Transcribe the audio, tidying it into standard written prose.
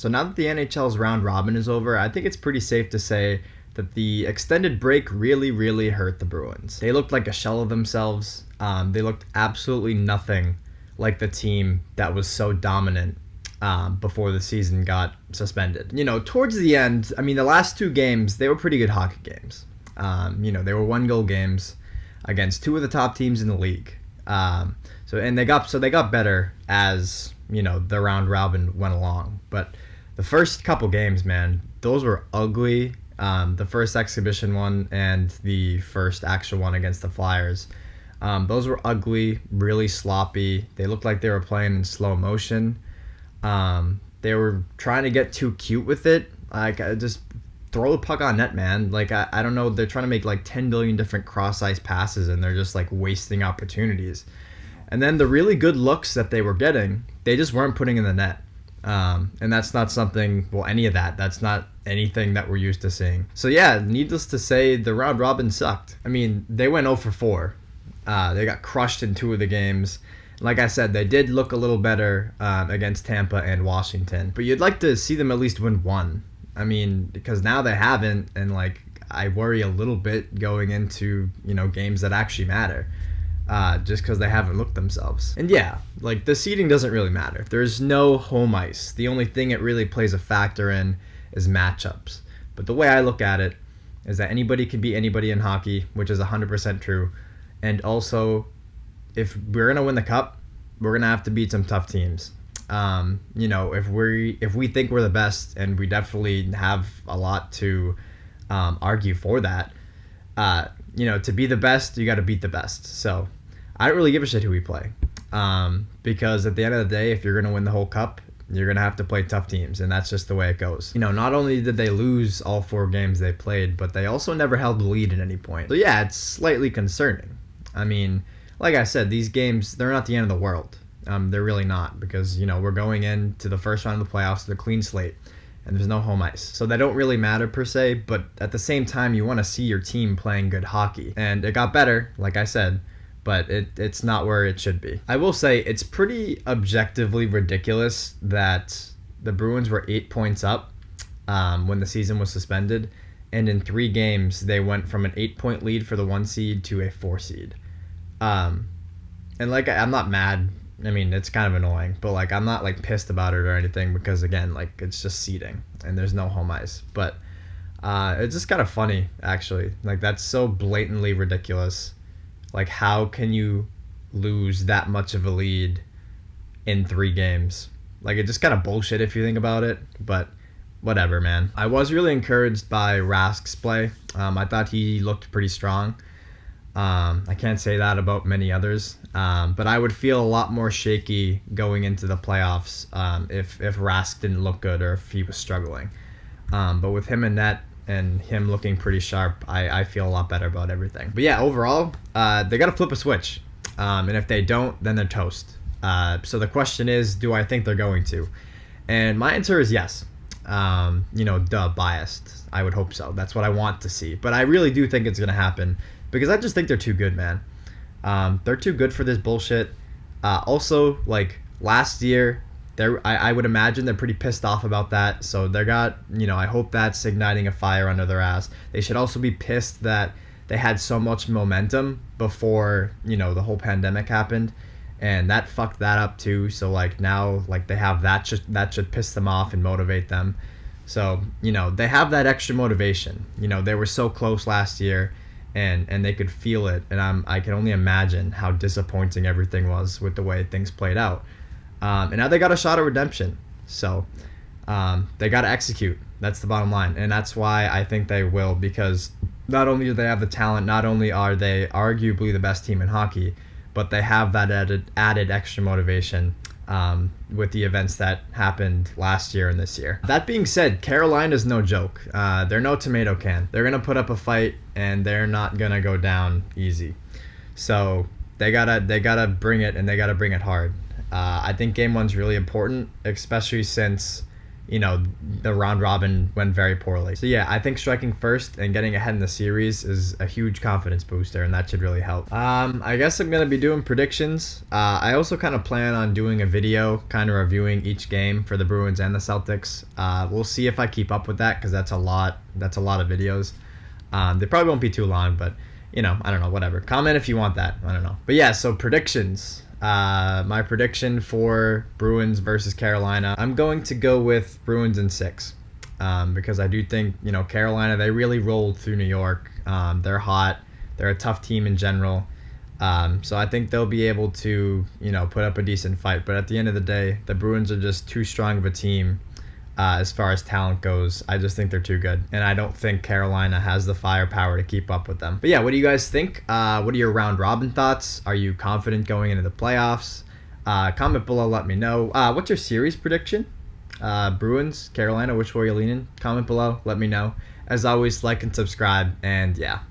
So now that the NHL's round robin is over, I think it's pretty safe to say that the extended break really, really hurt the Bruins. They looked like a shell of themselves. They looked absolutely nothing like the team that was so dominant before the season got suspended. Towards the end, the last two games, they were pretty good hockey games. They were 1-goal games against two of the top teams in the league. So they got better as, the round robin went along. But the first couple games, man, those were ugly. The first exhibition one and the first actual one against the Flyers. Those were ugly, really sloppy. They looked like they were playing in slow motion. They were trying to get too cute with it. Just throw the puck on net, man. I don't know. They're trying to make 10 billion different cross-ice passes, and they're just wasting opportunities. And then the really good looks that they were getting, they just weren't putting in the net. And that's not something, any of that. That's not anything that we're used to seeing. So yeah, needless to say, the round robin sucked. They went 0 for 4. They got crushed in 2 of the games. Like I said, they did look a little better against Tampa and Washington. But you'd like to see them at least win 1. Because now they haven't, and I worry a little bit going into, games that actually matter. Just because they haven't looked themselves. And yeah, the seeding doesn't really matter. There's no home ice. The only thing it really plays a factor in is matchups. But the way I look at it is that anybody can beat anybody in hockey, which is 100% true. And also, if we're going to win the cup, we're going to have to beat some tough teams. If we think we're the best, and we definitely have a lot to argue for that, to be the best, you got to beat the best. So I don't really give a shit who we play, because at the end of the day, if you're going to win the whole cup, you're going to have to play tough teams, and that's just the way it goes. Not only did they lose all 4 games they played, but they also never held the lead at any point. So yeah, it's slightly concerning. Like I said, these games, they're not the end of the world. They're really not, because, we're going into the first round of the playoffs with a clean slate, and there's no home ice. So they don't really matter per se, but at the same time, you want to see your team playing good hockey. And it got better, like I said, but it's not where it should be. I will say it's pretty objectively ridiculous that the Bruins were 8 points up when the season was suspended, and in 3 games, they went from an 8-point lead for the 1 seed to a 4 seed. And I'm not mad. It's kind of annoying, but I'm not pissed about it or anything, because again, it's just seeding and there's no home ice. But it's just kind of funny, actually. That's so blatantly ridiculous. How can you lose that much of a lead in 3 games? It just kind of bullshit if you think about it, but whatever, man. I was really encouraged by Rask's play. I thought he looked pretty strong. I can't say that about many others, but I would feel a lot more shaky going into the playoffs if Rask didn't look good or if he was struggling. But with him in net and him looking pretty sharp, I feel a lot better about everything. But yeah, overall, they got to flip a switch, and if they don't, then they're toast. So the question is, do I think they're going to? And my answer is yes. Biased. I would hope so. That's what I want to see. But I really do think it's going to happen, because I just think they're too good, man. They're too good for this bullshit. Also, last year, I would imagine they're pretty pissed off about that. So I hope that's igniting a fire under their ass. They should also be pissed that they had so much momentum before, the whole pandemic happened. And that fucked that up too. So now they have that should piss them off and motivate them. So, they have that extra motivation. They were so close last year. And they could feel it, and I can only imagine how disappointing everything was with the way things played out. And now they got a shot at redemption, so they got to execute. That's the bottom line, and that's why I think they will, because not only do they have the talent, not only are they arguably the best team in hockey, but they have that added extra motivation with the events that happened last year and this year. That being said, Carolina's no joke. They're no tomato can. They're going to put up a fight, and they're not going to go down easy. So they gotta bring it, and they gotta bring it hard. I think game 1's really important, especially since, the round robin went very poorly. So yeah, I think striking first and getting ahead in the series is a huge confidence booster, and that should really help. I guess I'm gonna be doing predictions. I also kind of plan on doing a video kind of reviewing each game for the Bruins and the Celtics. We'll see if I keep up with that, because that's a lot of videos. They probably won't be too long, but I don't know, whatever. Comment if you want that. I don't know. But yeah, so predictions. My prediction for Bruins versus Carolina, I'm going to go with Bruins in 6, because I do think, Carolina, they really rolled through New York. They're hot. They're a tough team in general. So I think they'll be able to, put up a decent fight. But at the end of the day, the Bruins are just too strong of a team. As far as talent goes, I just think they're too good, and I don't think Carolina has the firepower to keep up with them. But yeah, what do you guys think? What are your round robin thoughts? Are you confident going into the playoffs? Comment below, let me know. What's your series prediction? Bruins, Carolina, which way are you leaning? Comment below, let me know. As always, like and subscribe, and yeah.